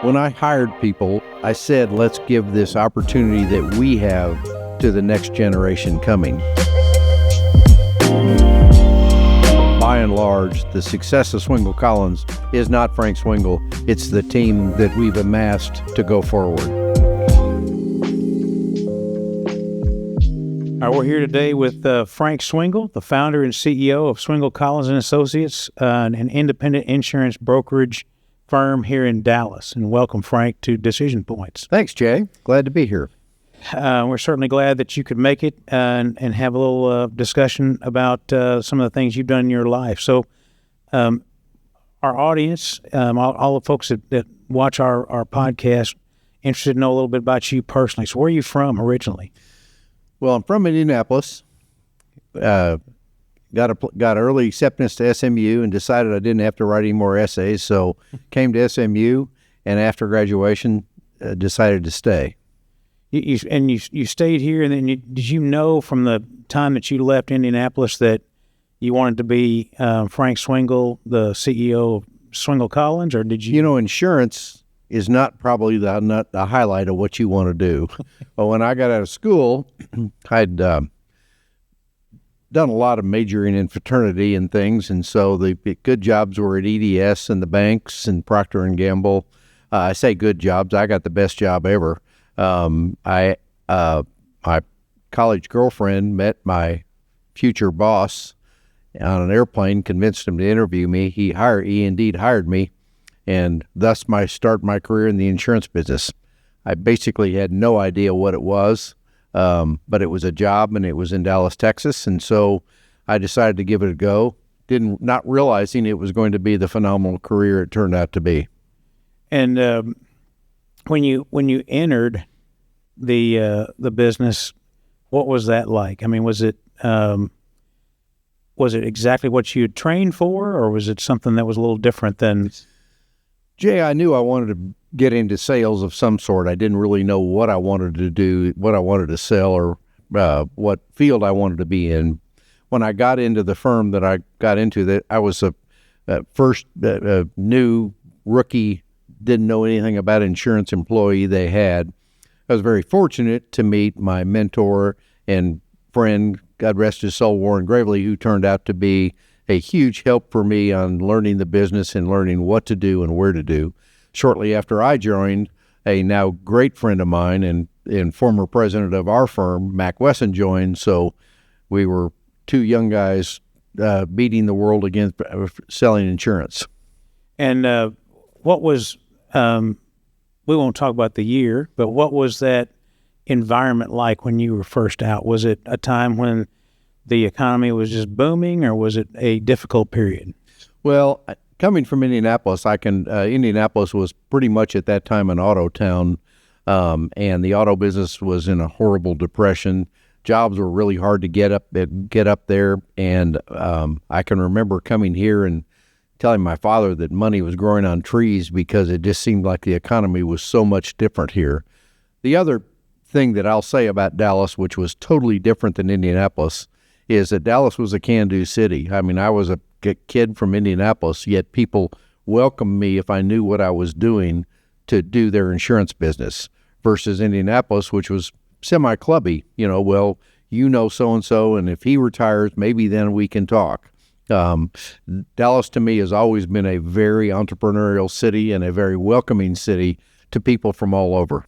When I hired people, I said, let's give this opportunity that we have to the next generation coming. By and large, the success of Swingle Collins is not Frank Swingle. It's the team that we've amassed to go forward. All right, we're here today with Frank Swingle, the founder and CEO of Swingle Collins and Associates, an independent insurance brokerage firm here in Dallas. And welcome, Frank, to Decision Points. Thanks, Jay. Glad to be here. We're certainly glad that you could make it and have a little discussion about some of the things you've done in your life. So our audience, all the folks that watch our podcast, interested to know a little bit about you personally. So where are you from originally? Well, I'm from Indianapolis. Got early acceptance to SMU and decided I didn't have to write any more essays, so came to SMU, and after graduation, decided to stay. You stayed here, and then did you know from the time that you left Indianapolis that you wanted to be Frank Swingle, the CEO of Swingle Collins, or did you? You know, insurance is not probably the highlight of what you want to do. But when I got out of school, I'd done a lot of majoring in fraternity and things, and so the good jobs were at EDS and the banks and Procter & Gamble. I say good jobs. I got the best job ever. My college girlfriend met my future boss on an airplane, convinced him to interview me. He indeed hired me, and thus start my career in the insurance business. I basically had no idea what it was, but it was a job, and it was in Dallas, Texas, and so I decided to give it a go, not realizing it was going to be the phenomenal career it turned out to be. And when you entered the business, what was that like? I mean, was it exactly what you had trained for, or was it something that was a little different than? Jay, I knew I wanted to get into sales of some sort. I didn't really know what I wanted to do, what I wanted to sell, or what field I wanted to be in. When I got into the firm that I got into, that I was a first new rookie, didn't know anything about insurance employee they had. I was very fortunate to meet my mentor and friend, God rest his soul, Warren Gravely, who turned out to be a huge help for me on learning the business and learning what to do and where to do. Shortly after I joined, a now great friend of mine and former president of our firm, Mac Wesson, joined. So we were two young guys beating the world against selling insurance. And what was, we won't talk about the year, but what was that environment like when you were first out? Was it a time when the economy was just booming, or was it a difficult period? Well, coming from Indianapolis, Indianapolis was pretty much at that time an auto town, and the auto business was in a horrible depression. Jobs were really hard to get up there, and I can remember coming here and telling my father that money was growing on trees because it just seemed like the economy was so much different here. The other thing that I'll say about Dallas, which was totally different than Indianapolis, is that Dallas was a can-do city. I mean, I was a kid from Indianapolis, yet people welcomed me if I knew what I was doing to do their insurance business, versus Indianapolis, which was semi-clubby. So-and-so, and if he retires, maybe then we can talk. Dallas, to me, has always been a very entrepreneurial city and a very welcoming city to people from all over.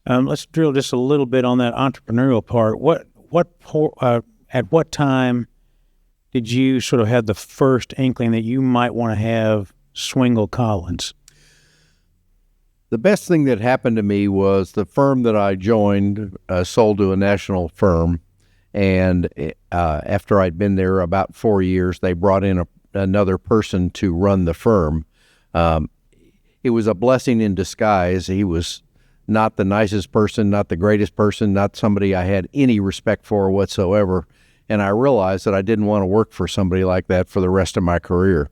Let's drill just a little bit on that entrepreneurial part. At what time did you sort of have the first inkling that you might want to have Swingle Collins? The best thing that happened to me was the firm that I joined sold to a national firm, and after I'd been there about 4 years, they brought in another person to run the firm. It was a blessing in disguise. He was not the nicest person, not the greatest person, not somebody I had any respect for whatsoever. And I realized that I didn't want to work for somebody like that for the rest of my career.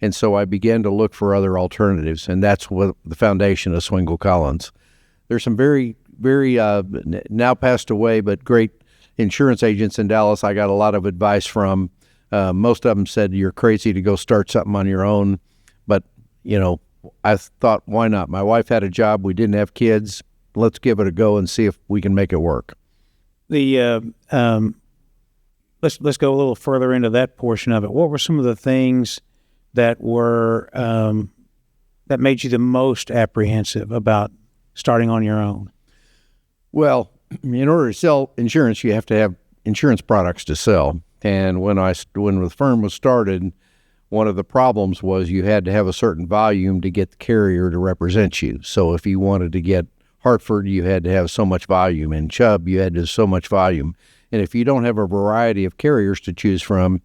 And so I began to look for other alternatives, and that's what the foundation of Swingle Collins. There's some very, very now passed away, but great insurance agents in Dallas I got a lot of advice from. Most of them said, you're crazy to go start something on your own. But, I thought, why not? My wife had a job. We didn't have kids. Let's give it a go and see if we can make it work. Let's go a little further into that portion of it. What were some of the things that were that made you the most apprehensive about starting on your own? Well, in order to sell insurance, you have to have insurance products to sell. And when the firm was started, one of the problems was you had to have a certain volume to get the carrier to represent you. So if you wanted to get Hartford, you had to have so much volume. In Chubb, you had to have so much volume. And if you don't have a variety of carriers to choose from,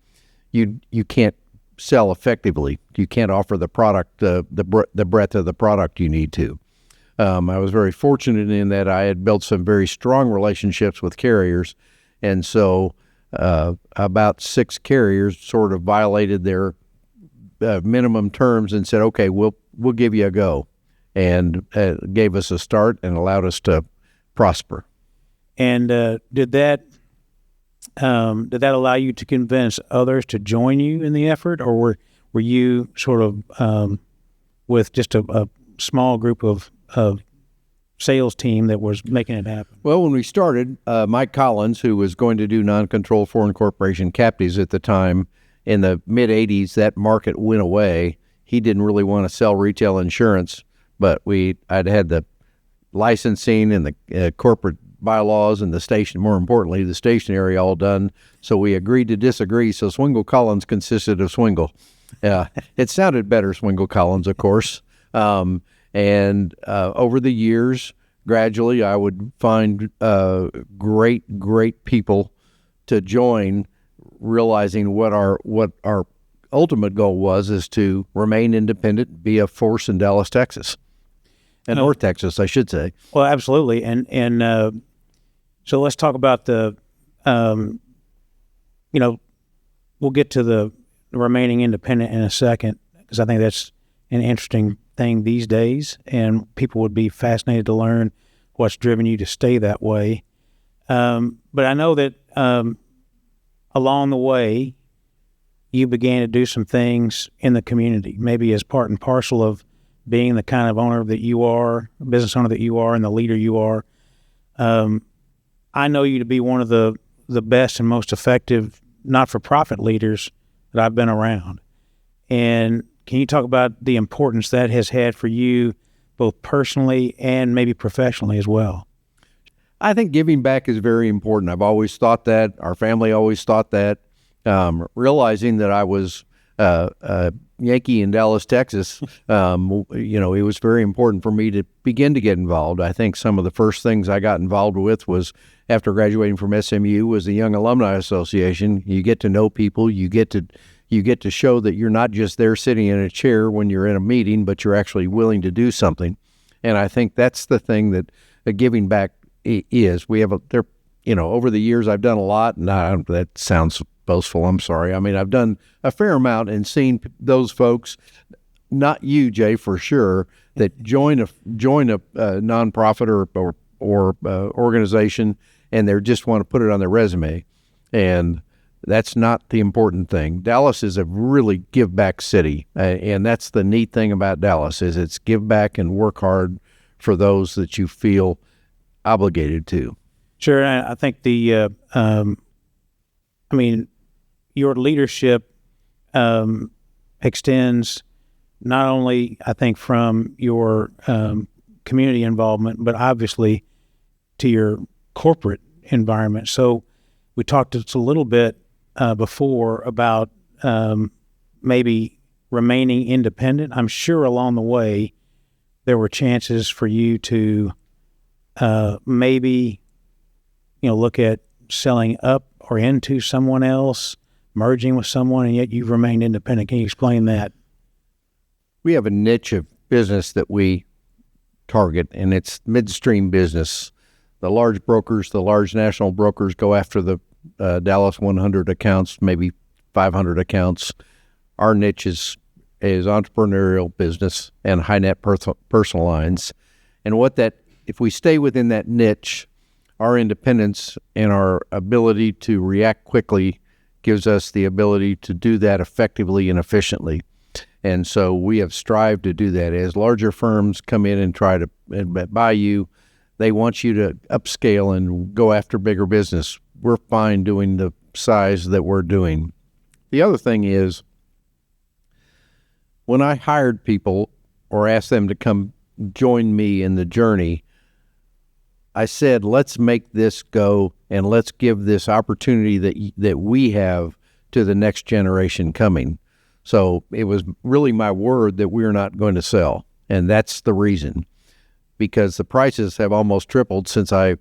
you can't sell effectively. You can't offer the product, the breadth of the product you need to. I was very fortunate in that I had built some very strong relationships with carriers, and so about 6 carriers sort of violated their minimum terms and said, "Okay, we'll give you a go," and gave us a start and allowed us to prosper. And did that allow you to convince others to join you in the effort, or were you sort of with just a small group of sales team that was making it happen? Well, when we started, Mike Collins, who was going to do non-controlled foreign corporation captives at the time, in the mid-'80s, that market went away. He didn't really want to sell retail insurance, but I'd had the licensing and the corporate bylaws and more importantly, the stationery all done. So we agreed to disagree. So Swingle Collins consisted of Swingle. It sounded better, Swingle Collins, of course. And over the years, gradually, I would find great people to join, realizing what our ultimate goal was is to remain independent, be a force in Dallas, Texas, and North Texas, I should say. Well, absolutely. And so let's talk about the, we'll get to the remaining independent in a second, because I think that's an interesting thing these days, and people would be fascinated to learn what's driven you to stay that way. But I know that along the way, you began to do some things in the community, maybe as part and parcel of being the kind of owner that you are, business owner that you are, and the leader you are. I know you to be one of the best and most effective not-for-profit leaders that I've been around. And can you talk about the importance that has had for you, both personally and maybe professionally as well? I think giving back is very important. I've always thought that. Our family always thought that. Realizing that I was a Yankee in Dallas, Texas, it was very important for me to begin to get involved. I think some of the first things I got involved with was after graduating from SMU was the Young Alumni Association. You get to know people. You get to show that you're not just there sitting in a chair when you're in a meeting, but you're actually willing to do something. And I think that's the thing that giving back is. We have over the years I've done a lot, and that sounds boastful. I'm sorry. I mean, I've done a fair amount and seen those folks, not you, Jay, for sure, that join a nonprofit or organization, and they just want to put it on their resume, and that's not the important thing. Dallas is a really give back city, and that's the neat thing about Dallas is it's give back and work hard for those that you feel obligated to. Sure. I think your leadership extends not only, I think, from your community involvement, but obviously to your corporate environment. So we talked just a little bit before about maybe remaining independent. I'm sure along the way there were chances for you to maybe look at selling up or into someone else, merging with someone, and yet you've remained independent. Can you explain that? We have a niche of business that we target, and it's midstream business. The large brokers, the large national brokers go after the Dallas 100 accounts, maybe 500 accounts. Our niche is entrepreneurial business and high net personal lines. And if we stay within that niche, our independence and our ability to react quickly gives us the ability to do that effectively and efficiently. And so we have strived to do that. As larger firms come in and try to buy you, they want you to upscale and go after bigger business. We're fine doing the size that we're doing. The other thing is, when I hired people or asked them to come join me in the journey, I said, let's make this go and let's give this opportunity that we have to the next generation coming. So it was really my word that we're not going to sell. And that's the reason, because the prices have almost tripled since I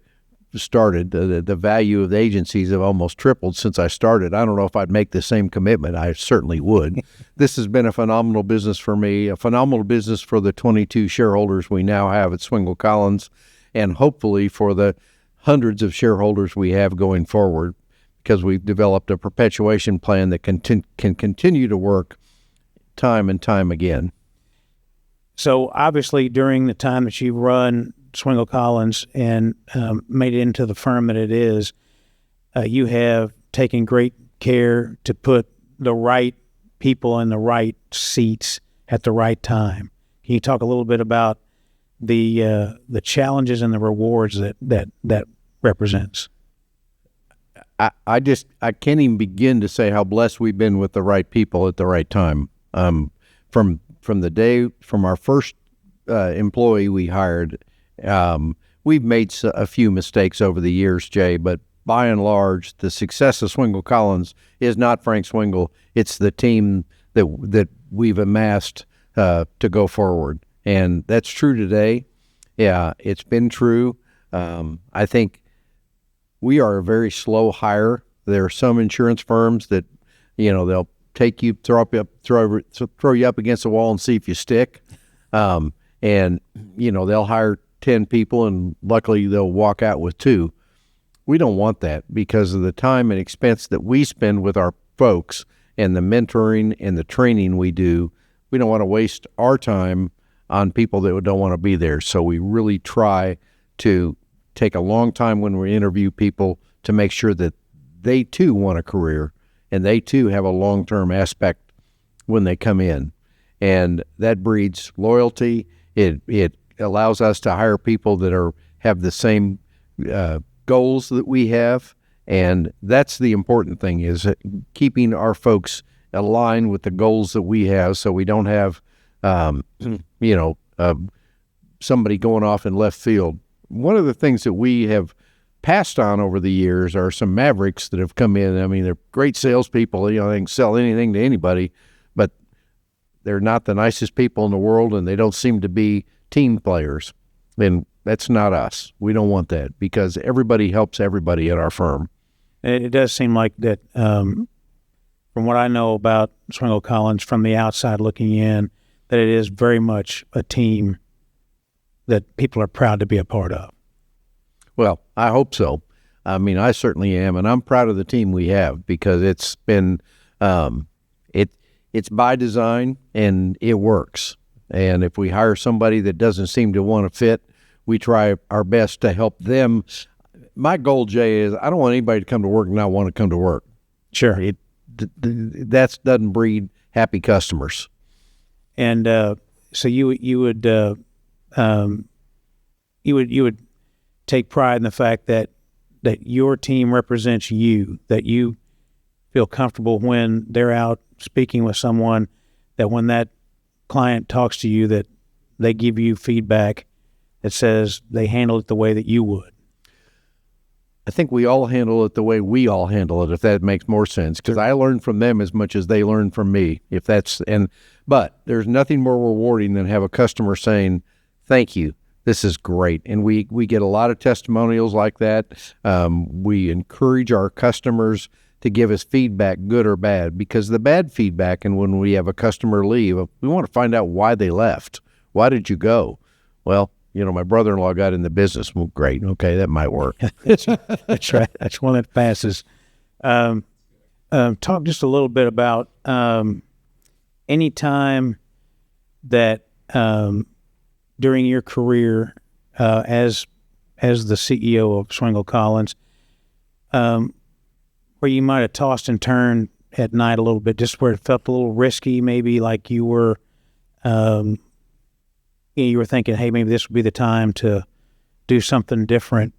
started. The value of the agencies have almost tripled since I started. I don't know if I'd make the same commitment. I certainly would. This has been a phenomenal business for me, a phenomenal business for the 22 shareholders we now have at Swingle Collins, and hopefully for the hundreds of shareholders we have going forward, because we've developed a perpetuation plan that can continue to work time and time again. So obviously during the time that you've run Swingle Collins and made it into the firm that it is, you have taken great care to put the right people in the right seats at the right time. Can you talk a little bit about the challenges and the rewards that represents? I can't even begin to say how blessed we've been with the right people at the right time. From our first employee we hired, we've made a few mistakes over the years, Jay, but by and large, the success of Swingle Collins is not Frank Swingle. It's the team that we've amassed to go forward. And that's true today. Yeah, it's been true. I think we are a very slow hire. There are some insurance firms that, they'll take you, throw you up against the wall and see if you stick. And they'll hire 10 people and luckily they'll walk out with 2. We don't want that, because of the time and expense that we spend with our folks and the mentoring and the training we do. We don't want to waste our time on people that don't want to be there. So we really try to take a long time when we interview people to make sure that they too want a career and they too have a long-term aspect when they come in. And that breeds loyalty. It allows us to hire people that have the same goals that we have. And that's the important thing, is keeping our folks aligned with the goals that we have, so we don't have somebody going off in left field. One of the things that we have passed on over the years are some mavericks that have come in. I mean, they're great salespeople. They can sell anything to anybody, but they're not the nicest people in the world, and they don't seem to be team players. And that's not us. We don't want that, because everybody helps everybody at our firm. It does seem like that, from what I know about Swingle Collins from the outside looking in, that it is very much a team that people are proud to be a part of. Well, I hope so. I mean, I certainly am, and I'm proud of the team we have, because it's been it's by design and it works. And if we hire somebody that doesn't seem to want to fit, we try our best to help them. My goal, Jay, is I don't want anybody to come to work and not want to come to work. Sure. That doesn't breed happy customers. And so you would take pride in the fact that your team represents you, that you feel comfortable when they're out speaking with someone, that when that client talks to you, that they give you feedback that says they handle it the way that you would. I think we all handle it the way we all handle it, if that makes more sense, because I learn from them as much as they learn from me. But there's nothing more rewarding than have a customer saying, "Thank you, this is great." And we get a lot of testimonials like that. We encourage our customers to give us feedback, good or bad, because the bad feedback, and when we have a customer leave, we want to find out why they left. Why did you go? Well, my brother-in-law got in the business. Well, great. Okay, that might work. That's right. That's one that passes. Talk just a little bit about any time that during your career as the CEO of Swingle Collins, where you might have tossed and turned at night a little bit, just where it felt a little risky, maybe like you were thinking, hey, maybe this would be the time to do something different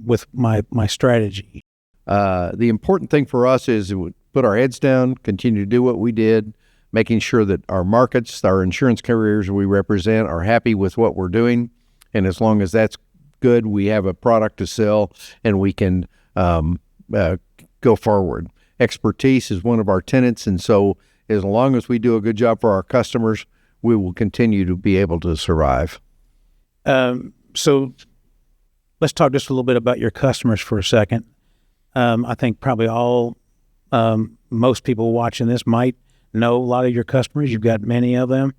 with my strategy? The important thing for us is to put our heads down, continue to do what we did, making sure that our markets, our insurance carriers we represent are happy with what we're doing. And as long as that's good, we have a product to sell and we can go forward. Expertise is one of our tenets. And so as long as we do a good job for our customers, we will continue to be able to survive. So let's talk just a little bit about your customers for a second. I think probably most people watching this might know a lot of your customers. You've got many of them.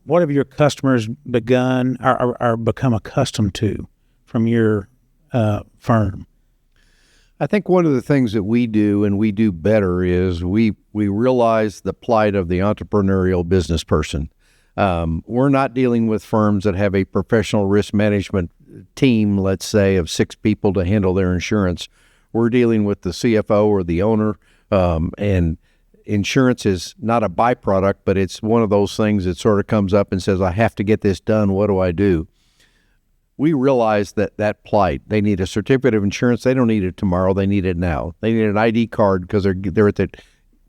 What have your customers begun or become accustomed to from your firm? I think one of the things that we do and we do better is we realize the plight of the entrepreneurial business person. We're not dealing with firms that have a professional risk management team, let's say, of 6 people to handle their insurance. We're dealing with the CFO or the owner, and insurance is not a byproduct, but it's one of those things that sort of comes up and says, I have to get this done. What do I do? We realize that plight. They need a certificate of insurance. They don't need it tomorrow. They need it now. They need an ID card because they're at the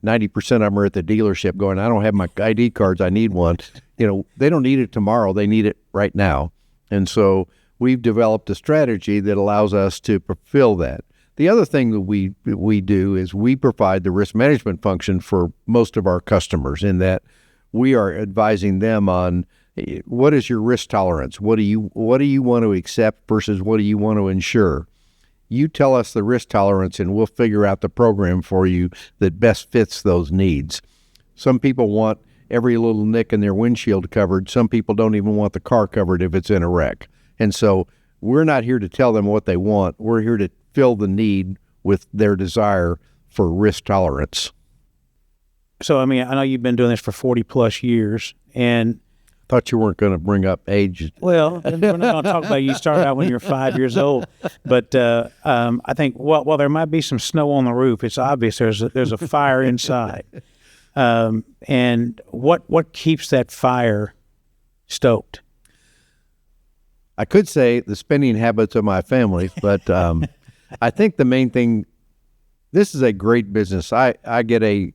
90% of them are at the dealership going, I don't have my ID cards. I need one. They don't need it tomorrow. They need it right now. And so we've developed a strategy that allows us to fulfill that. The other thing that we do is we provide the risk management function for most of our customers in that we are advising them on what is your risk tolerance? What do you want to accept versus what do you want to insure? You tell us the risk tolerance and we'll figure out the program for you that best fits those needs. Some people want every little nick in their windshield covered. Some people don't even want the car covered if it's in a wreck. And so we're not here to tell them what they want. We're here to fill the need with their desire for risk tolerance. So, I know you've been doing this for 40 plus years, and thought you weren't going to bring up age. Well, we're not going to talk about you started out when you were 5 years old, but I think while there might be some snow on the roof, it's obvious there's a fire inside. And what keeps that fire stoked? I could say the spending habits of my family, but I think the main thing, this is a great business. I get a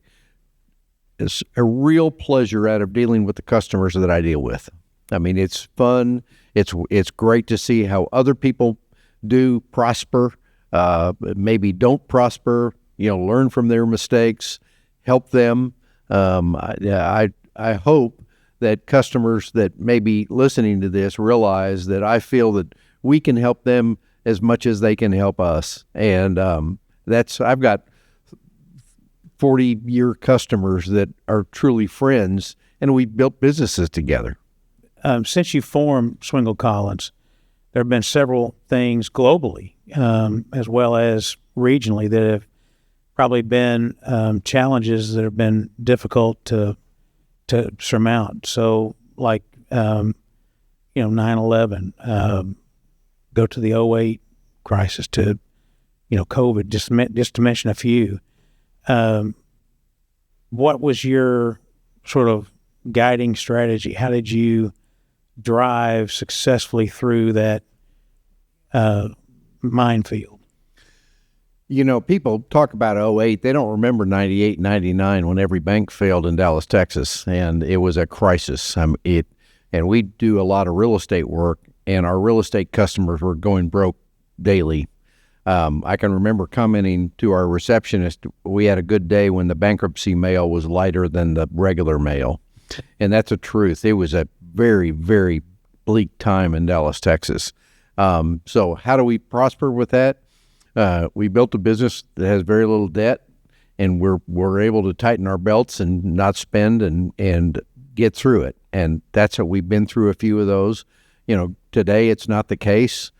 real pleasure out of dealing with the customers that I deal with. It's fun. It's great to see how other people do prosper, maybe don't prosper, learn from their mistakes, help them. I hope that customers that may be listening to this realize that I feel that we can help them as much as they can help us. And I've got 40-year customers that are truly friends, and we built businesses together. Since you formed Swingle Collins, there have been several things globally as well as regionally that have probably been challenges that have been difficult to surmount. So like, 9/11, go to the 2008 crisis, to, COVID, just to mention a few. What was your sort of guiding strategy? How did you drive successfully through that minefield? People talk about 2008. They don't remember 98, 99 when every bank failed in Dallas, Texas, and it was a crisis. And we do a lot of real estate work, and our real estate customers were going broke daily. I can remember commenting to our receptionist, we had a good day when the bankruptcy mail was lighter than the regular mail. And that's a truth. It was a very, very bleak time in Dallas, Texas. So how do we prosper with that? We built a business that has very little debt, and we're able to tighten our belts and not spend and get through it. And that's what we've been through a few of those. Today it's not the case.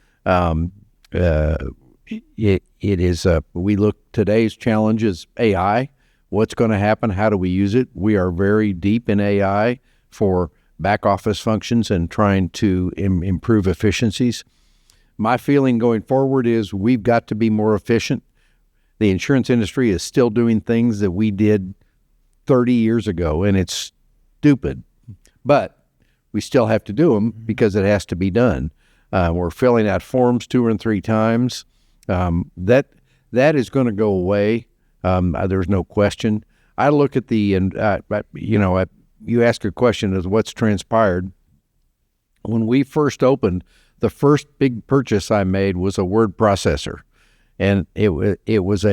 It is, we look, today's challenge is AI. What's going to happen? How do we use it? We are very deep in AI for back office functions and trying to improve efficiencies. My feeling going forward is we've got to be more efficient. The insurance industry is still doing things that we did 30 years ago, and it's stupid. But we still have to do them because it has to be done. We're filling out forms 2 or 3 times. That is going to go away. There's no question. I look at you ask a question as what's transpired. When we first opened, the first big purchase I made was a word processor, and it was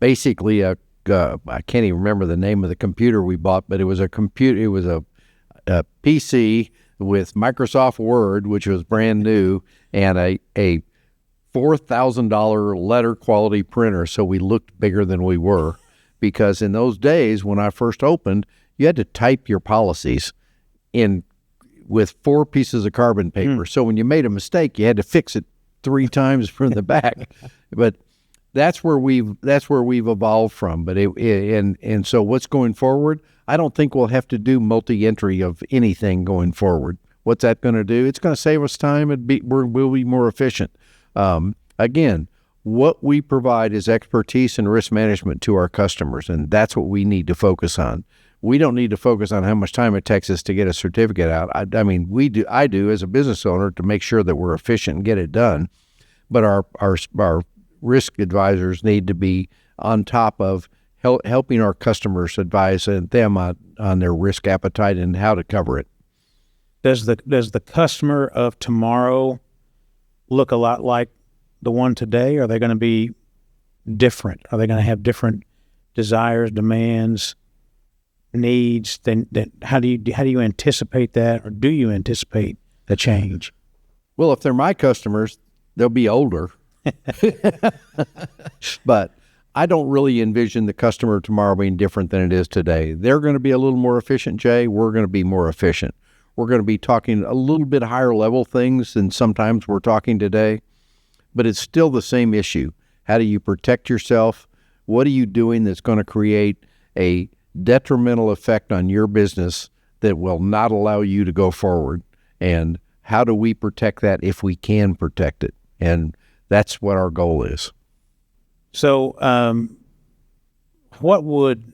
basically I can't even remember the name of the computer we bought, but it was a computer. It was a PC with Microsoft Word, which was brand new, and a $4,000 letter quality printer. So we looked bigger than we were, because in those days when I first opened, you had to type your policies in with 4 pieces of carbon paper. So when you made a mistake, you had to fix it 3 times from the back. But that's where we've evolved from. But and so what's going forward? I don't think we'll have to do multi-entry of anything going forward. What's that going to do? It's going to save us time and we'll be more efficient. Again, what we provide is expertise and risk management to our customers, and that's what we need to focus on. We don't need to focus on how much time it takes us to get a certificate out. I mean, I do as a business owner to make sure that we're efficient and get it done. But our risk advisors need to be on top of helping our customers, advise them on their risk appetite and how to cover it. Does the customer of tomorrow look a lot like the one today? Are they going to be different? Are they going to have different desires, demands, needs? Then how do you anticipate that, or do you anticipate the change? Well, if they're my customers, they'll be older. But I don't really envision the customer tomorrow being different than it is today. They're going to be a little more efficient, Jay. We're going to be more efficient. We're going to be talking a little bit higher level things than sometimes we're talking today, but it's still the same issue. How do you protect yourself? What are you doing that's going to create a detrimental effect on your business that will not allow you to go forward? And how do we protect that if we can protect it? And that's what our goal is. So, what would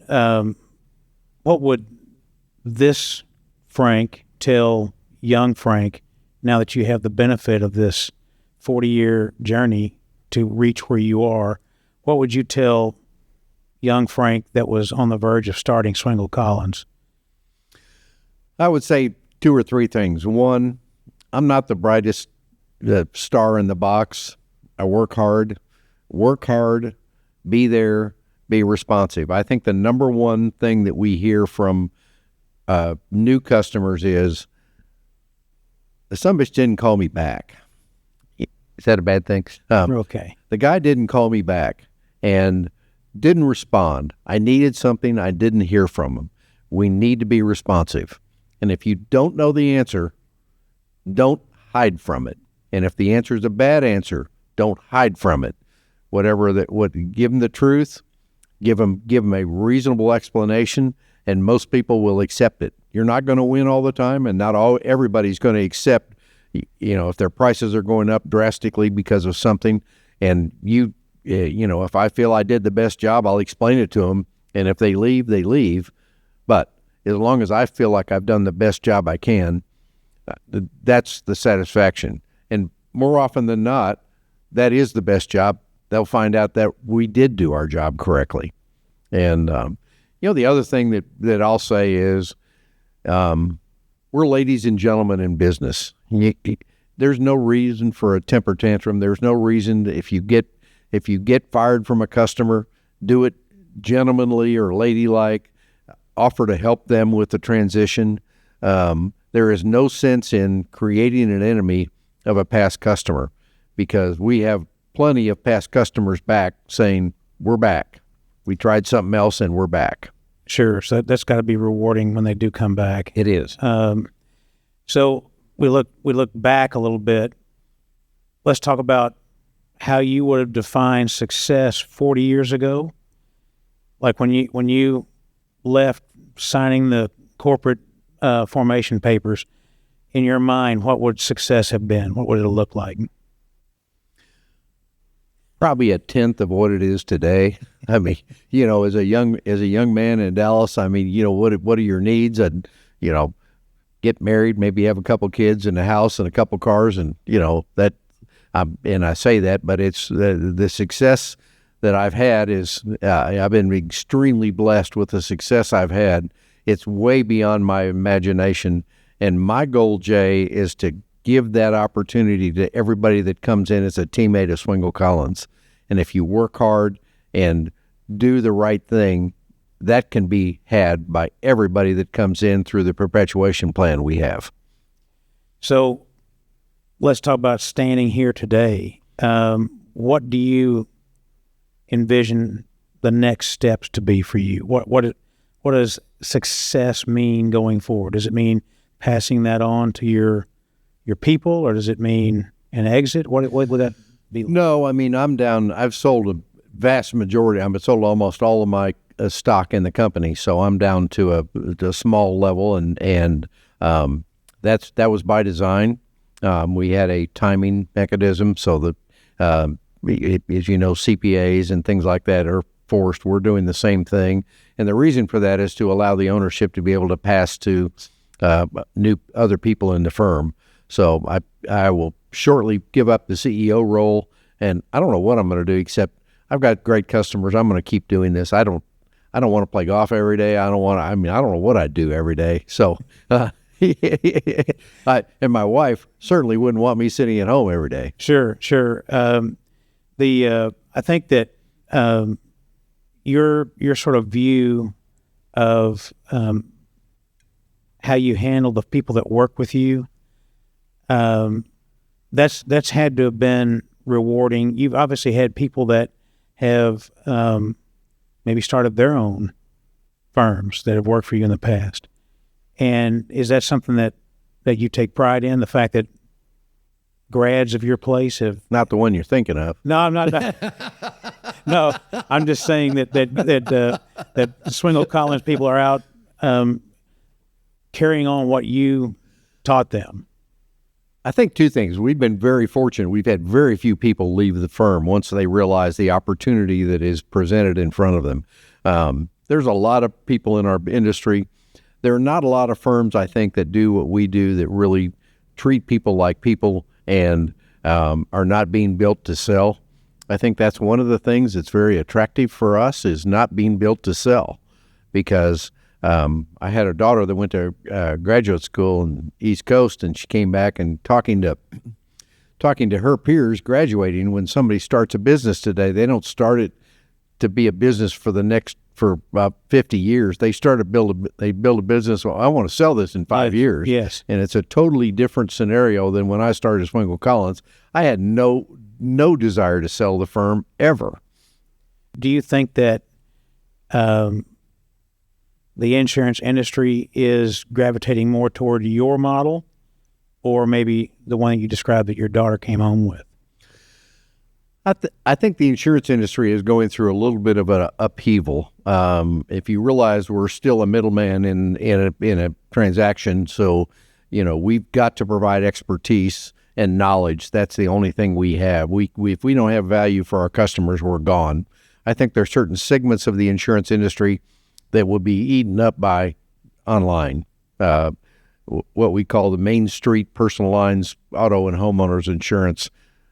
this Frank tell young Frank, now that you have the benefit of this 40-year journey to reach where you are? What would you tell young Frank that was on the verge of starting Swingle Collins? I would say 2 or 3 things. One, I'm not the brightest star in the box. I work hard, be there, be responsive. I think the number one thing that we hear from new customers is, the son of a bitch didn't call me back. Is that a bad thing? Okay. The guy didn't call me back and didn't respond. I needed something. I didn't hear from him. We need to be responsive. And if you don't know the answer, don't hide from it. And if the answer is a bad answer, don't hide from it. Give them the truth, give them a reasonable explanation, and most people will accept it. You're not going to win all the time, and everybody's going to accept, if their prices are going up drastically because of something, and if I feel I did the best job, I'll explain it to them, and if they leave, they leave. But as long as I feel like I've done the best job I can, that's the satisfaction. And more often than not, that is the best job. They'll find out that we did do our job correctly. And, the other thing that I'll say is, we're ladies and gentlemen in business. There's no reason for a temper tantrum. There's no reason if you get fired from a customer, do it gentlemanly or ladylike, offer to help them with the transition. There is no sense in creating an enemy of a past customer, because we have plenty of past customers back saying, we're back. We tried something else and we're back. Sure. So that's got to be rewarding when they do come back. It is. So we look back a little bit. Let's talk about how you would have defined success 40 years ago. Like when you left signing the corporate formation papers, in your mind, what would success have been? What would it look like? probably a tenth of what it is today. I mean, as a young man in Dallas, I mean, what are your needs? And get married, maybe have a couple kids and a house and a couple cars, and that. And I say that, but it's the success that I've had is I've been extremely blessed with the success I've had. It's way beyond my imagination, and my goal, Jay, is to give that opportunity to everybody that comes in as a teammate of Swingle Collins. And if you work hard and do the right thing, that can be had by everybody that comes in through the perpetuation plan we have. So let's talk about standing here today. What do you envision the next steps to be for you? What does success mean going forward? Does it mean passing that on to your people, or does it mean an exit? What would that be like? No, I mean, I've sold a vast majority. I've sold almost all of my stock in the company, so I'm down to a small level, and that was by design. We had a timing mechanism so that, as CPAs and things like that are forced. We're doing the same thing, and the reason for that is to allow the ownership to be able to pass to other people in the firm. So I will shortly give up the CEO role, and I don't know what I'm going to do, except I've got great customers. I'm going to keep doing this. I don't want to play golf every day. I don't know what I do every day. So, and my wife certainly wouldn't want me sitting at home every day. Sure. I think that your sort of view of how you handle the people that work with you, that's had to have been rewarding. You've obviously had people that have maybe started their own firms that have worked for you in the past. And is that something that you take pride in, the fact that grads of your place have... Not the one you're thinking of. No, I'm not. No, I'm just saying that Swingle Collins people are out carrying on what you taught them. I think two things. We've been very fortunate. We've had very few people leave the firm once they realize the opportunity that is presented in front of them. There's a lot of people in our industry. There are not a lot of firms, I think, that do what we do, that really treat people like people and are not being built to sell. I think that's one of the things that's very attractive for us, is not being built to sell. Because I had a daughter that went to graduate school in the East Coast, and she came back and talking to her peers graduating. When somebody starts a business today, they don't start it to be a business for about 50 years. They build a business. Well, I want to sell this in 5 years. Yes. And it's a totally different scenario than when I started Swingle Collins. I had no desire to sell the firm ever. Do you think that the insurance industry is gravitating more toward your model, or maybe the one that you described that your daughter came home with? I think the insurance industry is going through a little bit of an upheaval. If you realize we're still a middleman in a transaction, so we've got to provide expertise and knowledge. That's the only thing we have. If we don't have value for our customers, we're gone. I think there are certain segments of the insurance industry that will be eaten up by online, what we call the Main Street personal lines, auto and homeowners insurance.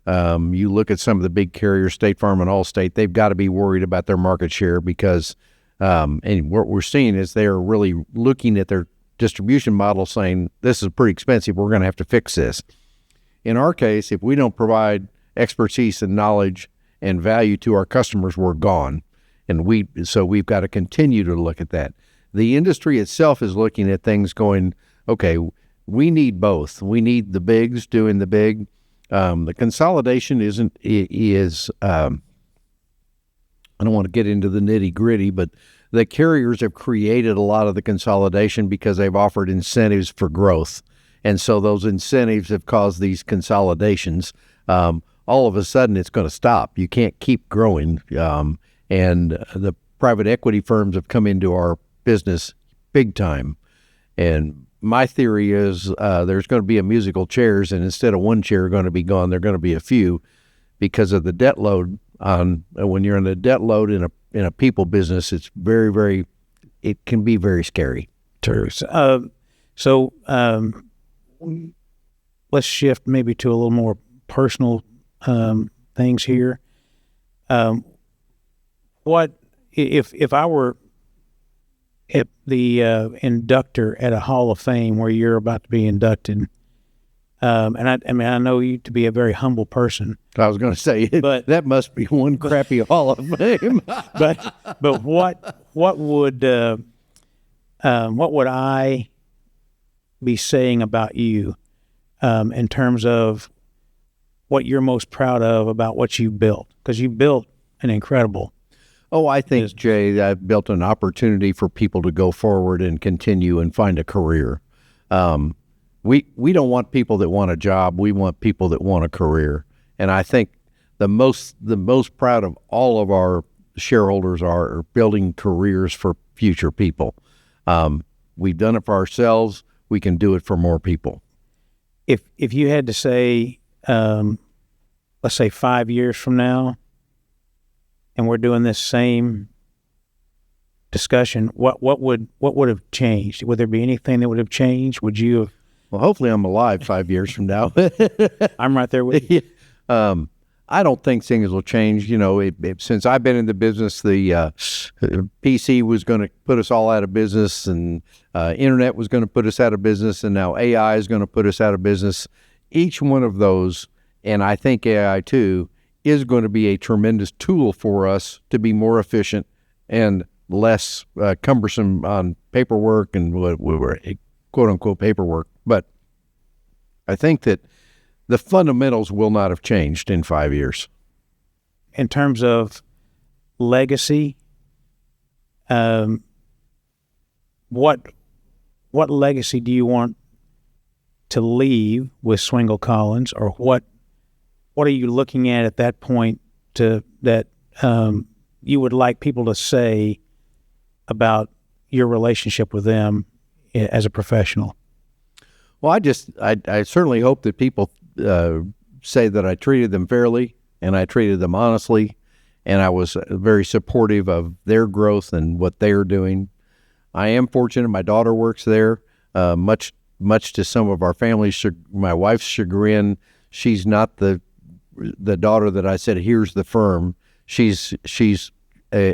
You look at some of the big carriers, State Farm and Allstate, they've got to be worried about their market share because, and what we're seeing is they're really looking at their distribution model saying, this is pretty expensive, we're going to have to fix this. In our case, if we don't provide expertise and knowledge and value to our customers, we're gone. And so we've got to continue to look at that. The industry itself is looking at things going, okay, we need both. We need the bigs doing the big. The consolidation is I don't want to get into the nitty gritty, but the carriers have created a lot of the consolidation because they've offered incentives for growth. And so those incentives have caused these consolidations. All of a sudden it's going to stop. You can't keep growing. And the private equity firms have come into our business big time. And my theory is there's going to be a musical chairs, and instead of one chair going to be gone, there are going to be a few because of the debt load when you're in a debt load in a people business, it's it can be very scary. True. So let's shift maybe to a little more personal things here. What if I were at the inductor at a Hall of Fame where you're about to be inducted? And I know you to be a very humble person. I was going to say, but that must be one crappy Hall of Fame. but what would I be saying about you in terms of what you're most proud of about what you built? Because you built an incredible. Oh, I think, Jay, I've built an opportunity for people to go forward and continue and find a career. We don't want people that want a job. We want people that want a career. And I think the most proud of all of our shareholders are building careers for future people. We've done it for ourselves. We can do it for more people. If you had to say, let's say 5 years from now, and we're doing this same discussion, what would have changed? Would there be anything that would have changed? Would you have? Well, hopefully I'm alive 5 years from now. I'm right there with you. I don't think things will change. You know, since I've been in the business, the PC was going to put us all out of business, and internet was going to put us out of business, and now AI is going to put us out of business. Each one of those, and I think AI too, is going to be a tremendous tool for us to be more efficient and less cumbersome on paperwork and quote unquote paperwork. But I think that the fundamentals will not have changed in 5 years. In terms of legacy, what legacy do you want to leave with Swingle Collins, or what are you looking at that point that you would like people to say about your relationship with them as a professional? Well, I certainly hope that people say that I treated them fairly and I treated them honestly, and I was very supportive of their growth and what they're doing. I am fortunate. My daughter works there, much to some of our family's, my wife's chagrin. She's not the daughter that I said, here's the firm. She's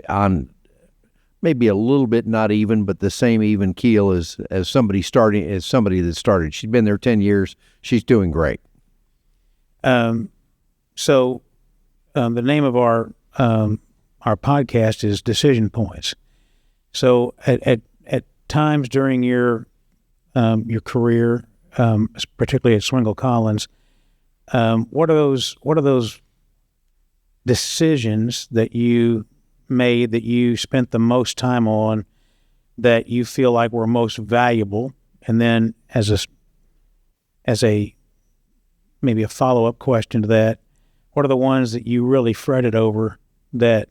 on maybe a little bit not even, but the same even keel as somebody that started. She's been there 10 years. She's doing great. So the name of our podcast is Decision Points. So at times during your career, particularly at Swingle Collins, what are those decisions that you made that you spent the most time on that you feel like were most valuable? And then as a maybe a follow-up question to that, what are the ones that you really fretted over that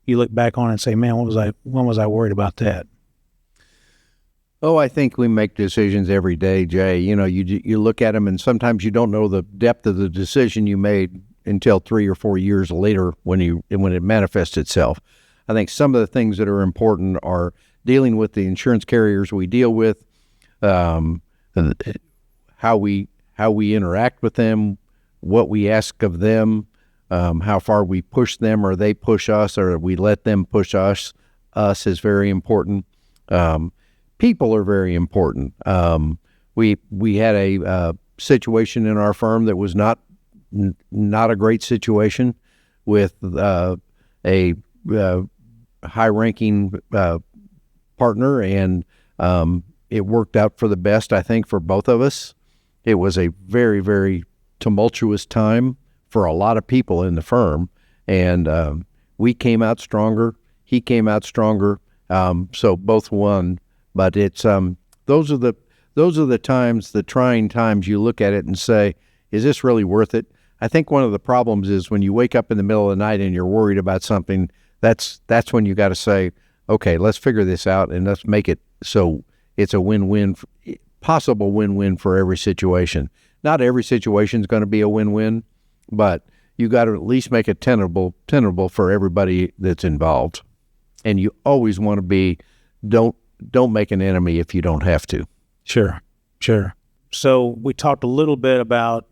you look back on and say, man, when was I worried about that? Oh, I think we make decisions every day, Jay. You know, you look at them, and sometimes you don't know the depth of the decision you made until 3 or 4 years later when it manifests itself. I think some of the things that are important are dealing with the insurance carriers we deal with, how we interact with them, what we ask of them, how far we push them, or they push us, or we let them push us. Us is very important. People are very important. We had a situation in our firm that was not a great situation with a high-ranking partner, and it worked out for the best, I think, for both of us. It was a very, very tumultuous time for a lot of people in the firm, and we came out stronger. He came out stronger, so both won. But it's those are the times, the trying times, you look at it and say, is this really worth it? I think one of the problems is when you wake up in the middle of the night and you're worried about something, that's when you got to say, okay, let's figure this out and let's make it so it's a win-win, possible win-win for every situation. Not every situation is going to be a win-win, but you got to at least make it tenable for everybody that's involved. And you always want to be, don't make an enemy if you don't have to. Sure. So we talked a little bit about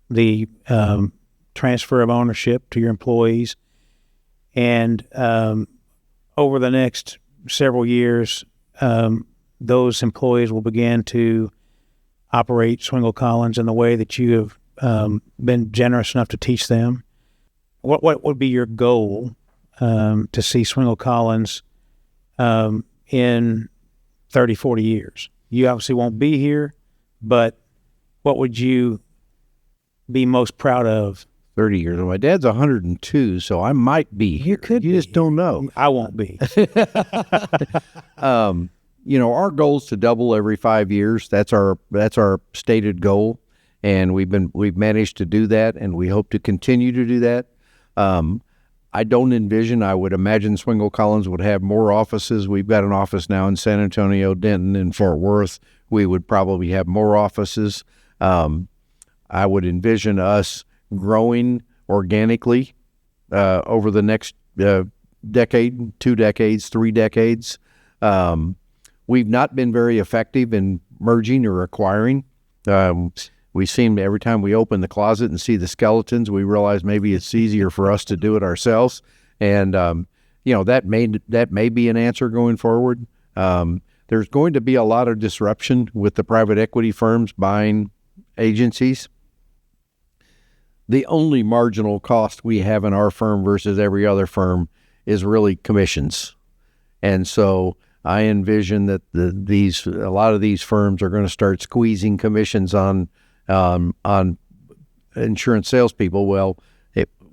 the transfer of ownership to your employees, and over the next several years, those employees will begin to operate Swingle Collins in the way that you have been generous enough to teach them. What would be your goal to see Swingle Collins in 30, 40 years? You obviously won't be here, but what would you be most proud of? 30 years. My dad's 102, so I might be here. You just don't know. I won't be. Our goal is to double every 5 years. That's our stated goal, and we've managed to do that, and we hope to continue to do that. I don't envision. I would imagine Swingle Collins would have more offices. We've got an office now in San Antonio, Denton, and Fort Worth. We would probably have more offices. I would envision us growing organically over the next decade, 2 decades, 3 decades. We've not been very effective in merging or acquiring. We seem every time we open the closet and see the skeletons, we realize maybe it's easier for us to do it ourselves. And, that may be an answer going forward. There's going to be a lot of disruption with the private equity firms buying agencies. The only marginal cost we have in our firm versus every other firm is really commissions. And so I envision that a lot of these firms are going to start squeezing commissions on insurance salespeople. Well,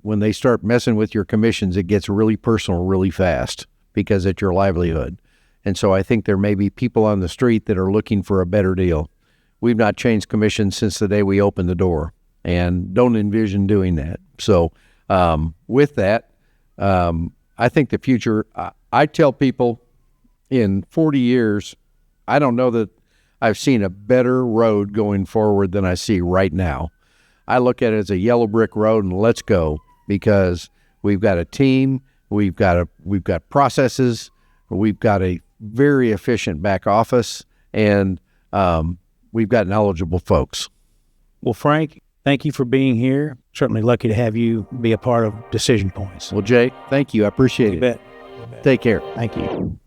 when they start messing with your commissions, it gets really personal really fast because it's your livelihood. And so I think there may be people on the street that are looking for a better deal. We've not changed commissions since the day we opened the door, and don't envision doing that. So with that, I think the future, I tell people in 40 years, I don't know that I've seen a better road going forward than I see right now. I look at it as a yellow brick road, and let's go, because we've got a team, we've got processes, we've got a very efficient back office, and we've got knowledgeable folks. Well, Frank, thank you for being here. Certainly lucky to have you be a part of Decision Points. Well, Jay, thank you. I appreciate it. You bet. Take care. Thank you.